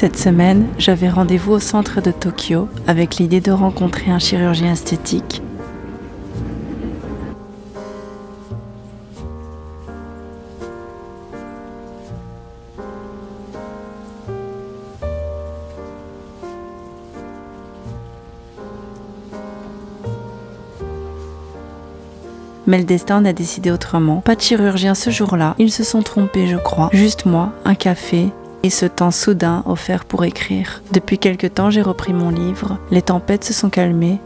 Cette semaine, j'avais rendez-vous au centre de Tokyo avec l'idée de rencontrer un chirurgien esthétique. Mais le destin en a décidé autrement. Pas de chirurgien ce jour-là. Ils se sont trompés, je crois. Juste moi, un café et ce temps soudain offert pour écrire. Depuis quelque temps, j'ai repris mon livre. Les tempêtes se sont calmées.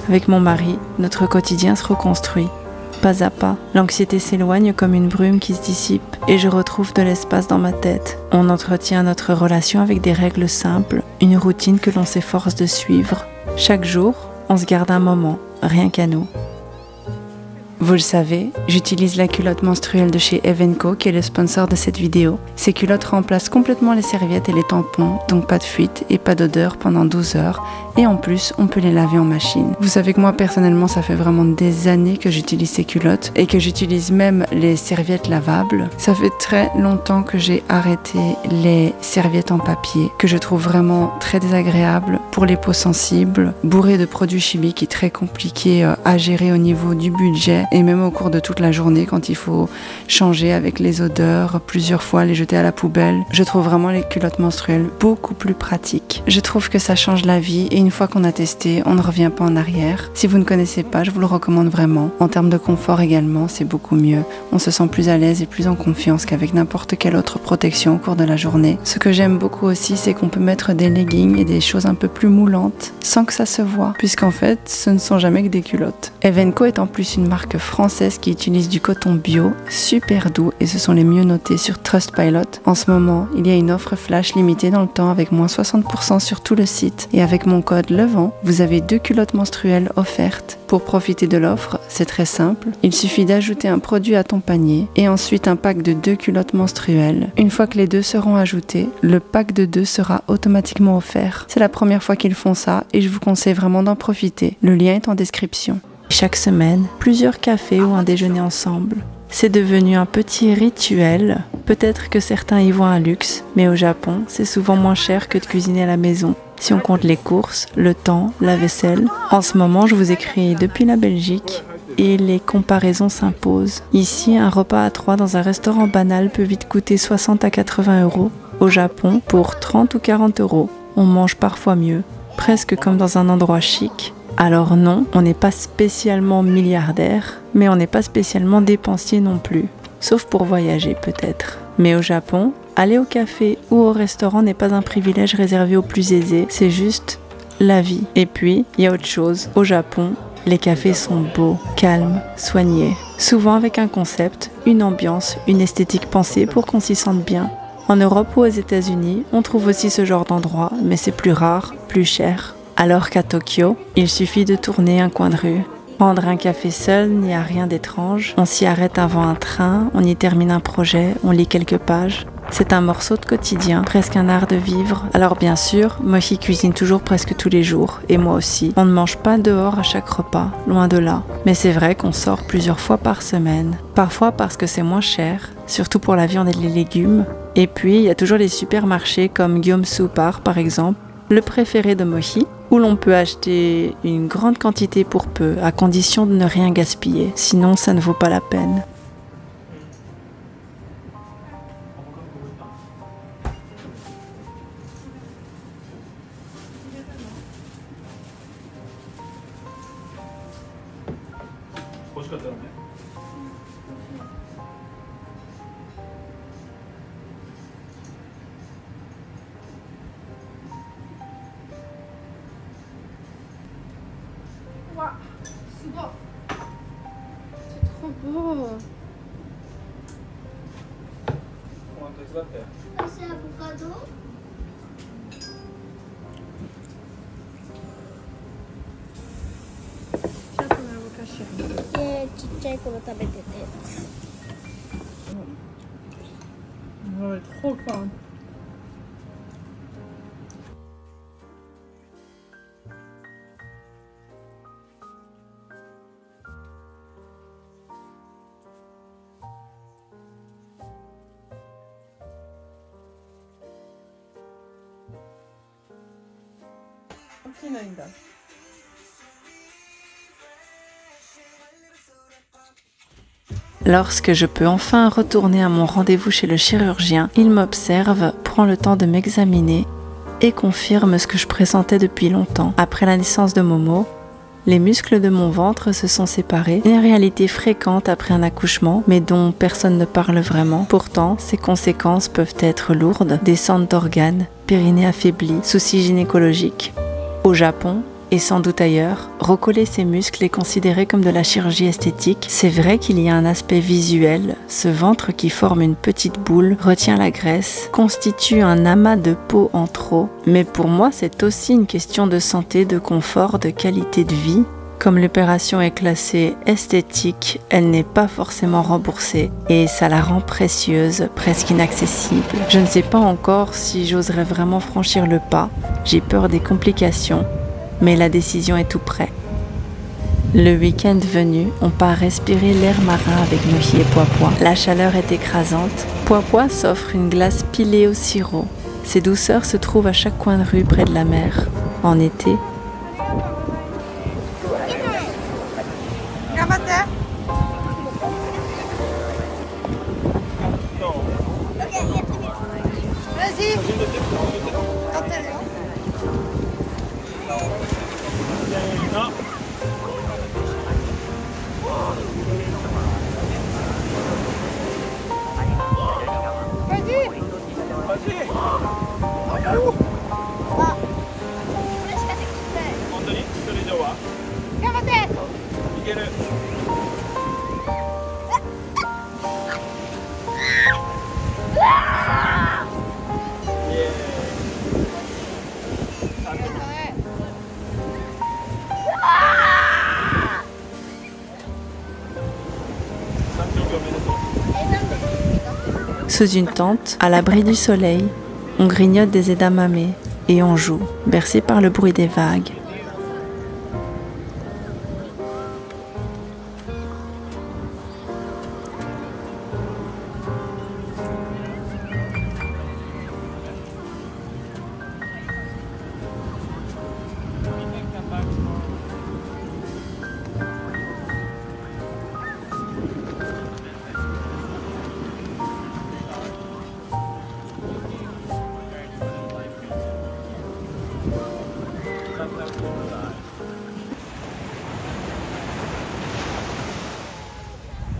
Avec mon mari, notre quotidien se reconstruit. Pas à pas, l'anxiété s'éloigne comme une brume qui se dissipe et je retrouve de l'espace dans ma tête. On entretient notre relation avec des règles simples, une routine que l'on s'efforce de suivre. Chaque jour, on se garde un moment, rien qu'à nous. Vous le savez, j'utilise la culotte menstruelle de chez Evenko qui est le sponsor de cette vidéo. Ces culottes remplacent complètement les serviettes et les tampons, donc pas de fuite et pas d'odeur pendant 12 heures. Et en plus, on peut les laver en machine. Vous savez que moi personnellement, ça fait vraiment des années que j'utilise ces culottes et que j'utilise même les serviettes lavables. Ça fait très longtemps que j'ai arrêté les serviettes en papier, que je trouve vraiment très désagréables pour les peaux sensibles, bourrées de produits chimiques et très compliquées à gérer au niveau du budget. Et même au cours de toute la journée, quand il faut changer avec les odeurs, plusieurs fois les jeter à la poubelle, je trouve vraiment les culottes menstruelles beaucoup plus pratiques. Je trouve que ça change la vie et une fois qu'on a testé, on ne revient pas en arrière. Si vous ne connaissez pas, je vous le recommande vraiment. En termes de confort également, c'est beaucoup mieux. On se sent plus à l'aise et plus en confiance qu'avec n'importe quelle autre protection au cours de la journée. Ce que j'aime beaucoup aussi, c'est qu'on peut mettre des leggings et des choses un peu plus moulantes sans que ça se voit, puisqu'en fait, ce ne sont jamais que des culottes. Evenko est en plus une marque française qui utilise du coton bio, super doux et ce sont les mieux notés sur Trustpilot. En ce moment, il y a une offre flash limitée dans le temps avec moins 60% sur tout le site et avec mon code LEVENT, vous avez 2 culottes menstruelles offertes. Pour profiter de l'offre, c'est très simple. Il suffit d'ajouter un produit à ton panier et ensuite un pack de 2 culottes menstruelles. Une fois que les deux seront ajoutés, le pack de 2 sera automatiquement offert. C'est la première fois qu'ils font ça et je vous conseille vraiment d'en profiter. Le lien est en description. Chaque semaine, plusieurs cafés ou un déjeuner ensemble. C'est devenu un petit rituel. Peut-être que certains y voient un luxe, mais au Japon, c'est souvent moins cher que de cuisiner à la maison. Si on compte les courses, le temps, la vaisselle. En ce moment, je vous écris depuis la Belgique et les comparaisons s'imposent. Ici, un repas à 3 dans un restaurant banal peut vite coûter 60 à 80 €. Au Japon, pour 30 ou 40 €, on mange parfois mieux, presque comme dans un endroit chic. Alors non, on n'est pas spécialement milliardaire, mais on n'est pas spécialement dépensier non plus. Sauf pour voyager peut-être. Mais au Japon, aller au café ou au restaurant n'est pas un privilège réservé aux plus aisés, c'est juste la vie. Et puis, il y a autre chose. Au Japon, les cafés sont beaux, calmes, soignés. Souvent avec un concept, une ambiance, une esthétique pensée pour qu'on s'y sente bien. En Europe ou aux États-Unis, on trouve aussi ce genre d'endroit, mais c'est plus rare, plus cher. Alors qu'à Tokyo, il suffit de tourner un coin de rue. Prendre un café seul n'y a rien d'étrange. On s'y arrête avant un train, on y termine un projet, on lit quelques pages. C'est un morceau de quotidien, presque un art de vivre. Alors bien sûr, Mochi cuisine toujours presque tous les jours, et moi aussi. On ne mange pas dehors à chaque repas, loin de là. Mais c'est vrai qu'on sort plusieurs fois par semaine. Parfois parce que c'est moins cher, surtout pour la viande et les légumes. Et puis, il y a toujours les supermarchés comme Gyeongsu Park par exemple, le préféré de Mochi, où l'on peut acheter une grande quantité pour peu, à condition de ne rien gaspiller. Sinon, ça ne vaut pas la peine. C'est trop beau. C'est avocado. Tiens, ちゃい頃食べてて。Ouais, trop fin. Lorsque je peux enfin retourner à mon rendez-vous chez le chirurgien, il m'observe, prend le temps de m'examiner et confirme ce que je pressentais depuis longtemps. Après la naissance de Momo, les muscles de mon ventre se sont séparés, une réalité fréquente après un accouchement, mais dont personne ne parle vraiment. Pourtant, ces conséquences peuvent être lourdes, descente d'organes, périnée affaibli, soucis gynécologiques. Au Japon, et sans doute ailleurs, recoller ses muscles est considéré comme de la chirurgie esthétique. C'est vrai qu'il y a un aspect visuel, ce ventre qui forme une petite boule, retient la graisse, constitue un amas de peau en trop. Mais pour moi, c'est aussi une question de santé, de confort, de qualité de vie. Comme l'opération est classée esthétique, elle n'est pas forcément remboursée et ça la rend précieuse, presque inaccessible. Je ne sais pas encore si j'oserais vraiment franchir le pas, j'ai peur des complications. Mais la décision est tout près. Le week-end venu, on part respirer l'air marin avec Nohi et Poipois. La chaleur est écrasante. Poipois s'offre une glace pilée au sirop. Ces douceurs se trouvent à chaque coin de rue près de la mer. En été, sous une tente, à l'abri du soleil, on grignote des edamame et on joue, bercé par le bruit des vagues.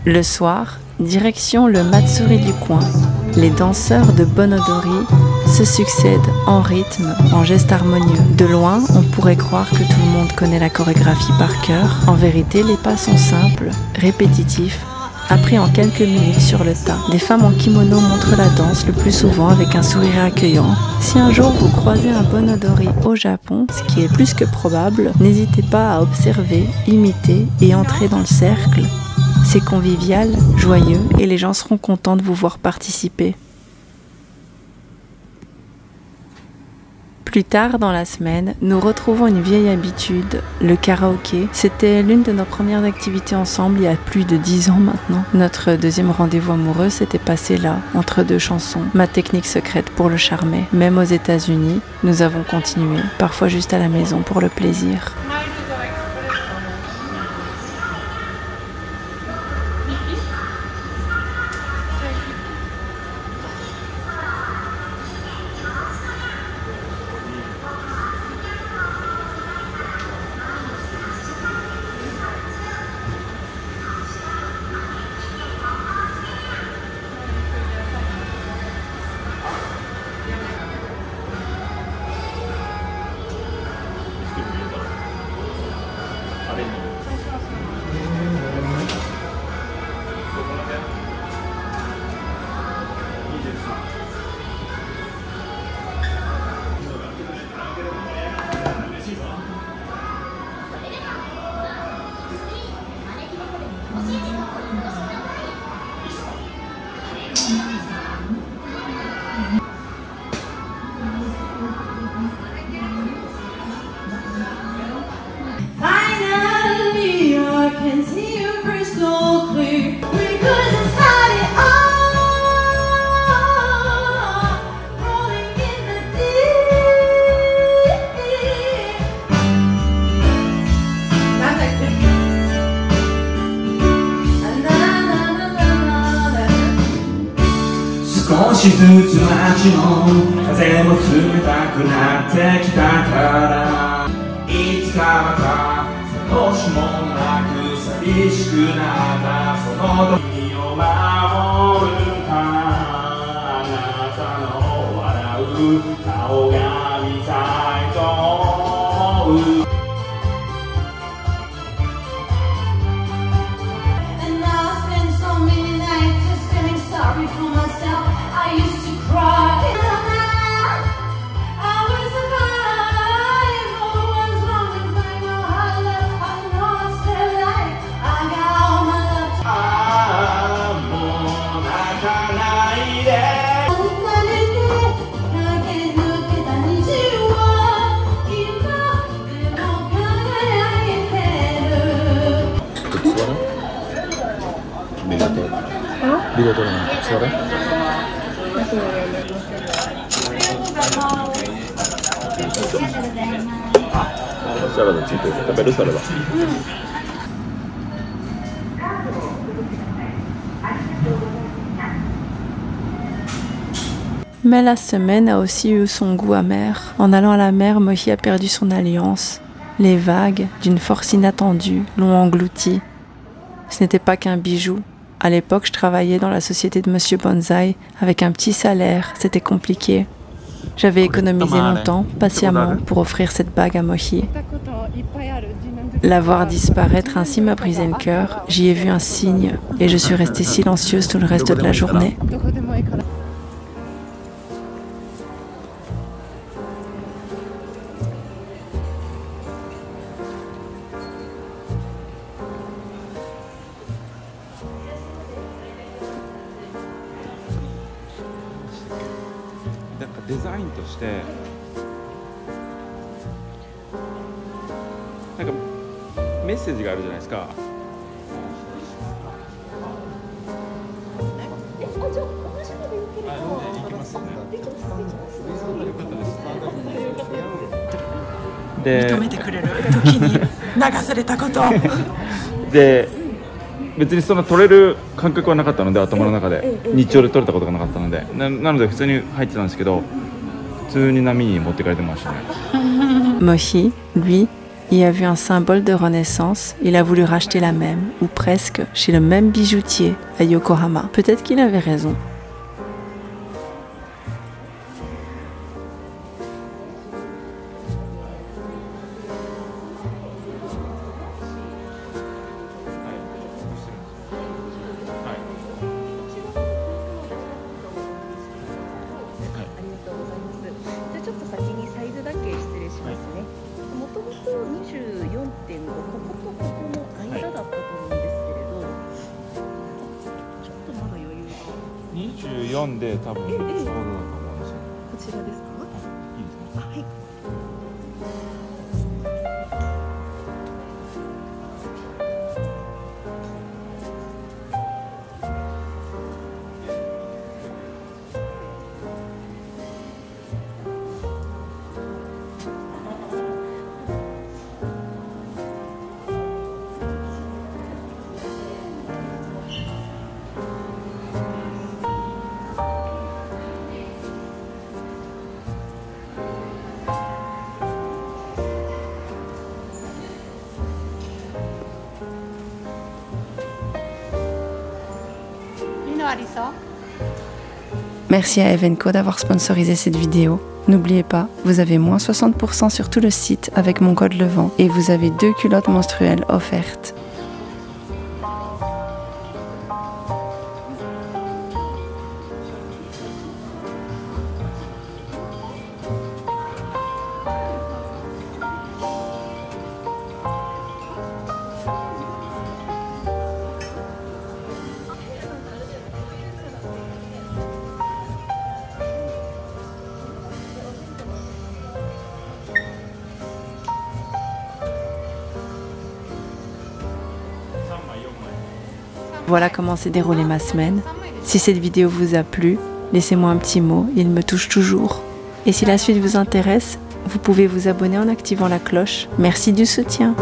Le soir, direction le Matsuri du coin. Les danseurs de Bonodori se succèdent en rythme, en gestes harmonieux. De loin, on pourrait croire que tout le monde connaît la chorégraphie par cœur. En vérité, les pas sont simples, répétitifs, appris en quelques minutes sur le tas. Des femmes en kimono montrent la danse le plus souvent avec un sourire accueillant. Si un jour vous croisez un Bonodori au Japon, ce qui est plus que probable, n'hésitez pas à observer, imiter et entrer dans le cercle. C'est convivial, joyeux et les gens seront contents de vous voir participer. Plus tard dans la semaine, nous retrouvons une vieille habitude, le karaoké. C'était l'une de nos premières activités ensemble il y a plus de 10 ans maintenant. Notre deuxième rendez-vous amoureux s'était passé là, entre deux chansons. Ma technique secrète pour le charmer. Même aux États-Unis, nous avons continué, parfois juste à la maison pour le plaisir. しずつ街の風も冷たくなってきたからいつかまた少しもなく寂しくなったその時を守るかあなたの笑う顔が見たいと思うビデオ撮るの座れサラダついてる食べるサラダMais la semaine a aussi eu son goût amer. En allant à la mer, Mohi a perdu son alliance. Les vagues, d'une force inattendue, l'ont englouti. Ce n'était pas qu'un bijou. À l'époque, je travaillais dans la société de Monsieur Bonsaï avec un petit salaire, c'était compliqué. J'avais économisé longtemps, patiemment, pour offrir cette bague à Mohi. La voir disparaître ainsi m'a brisé le cœur, j'y ai vu un signe et je suis restée silencieuse tout le reste de la journée.デザインとしてなんかメッセージがあるじゃないですか。で、認めてくれる時に流されたことで別にその取れる感覚はなかったので頭の中で日常で取れたことがなかったので なので普通に入ってたんですけど普通に波に持ってかれてましたね。Mohi, lui, y a vu un symbole de renaissance. Il a voulu racheter la même, ou presque, chez le même bijoutier à Yokohama. Peut-être qu'il avait raison. ...24で多分ちょうどだと思うんですよ。こちらですか？いいですか？はい。Merci à Evenco d'avoir sponsorisé cette vidéo. N'oubliez pas, vous avez moins 60% sur tout le site avec mon code LEVENT et vous avez 2 culottes menstruelles offertes. Voilà comment s'est déroulée ma semaine. Si cette vidéo vous a plu, laissez-moi un petit mot, il me touche toujours. Et si la suite vous intéresse, vous pouvez vous abonner en activant la cloche. Merci du soutien.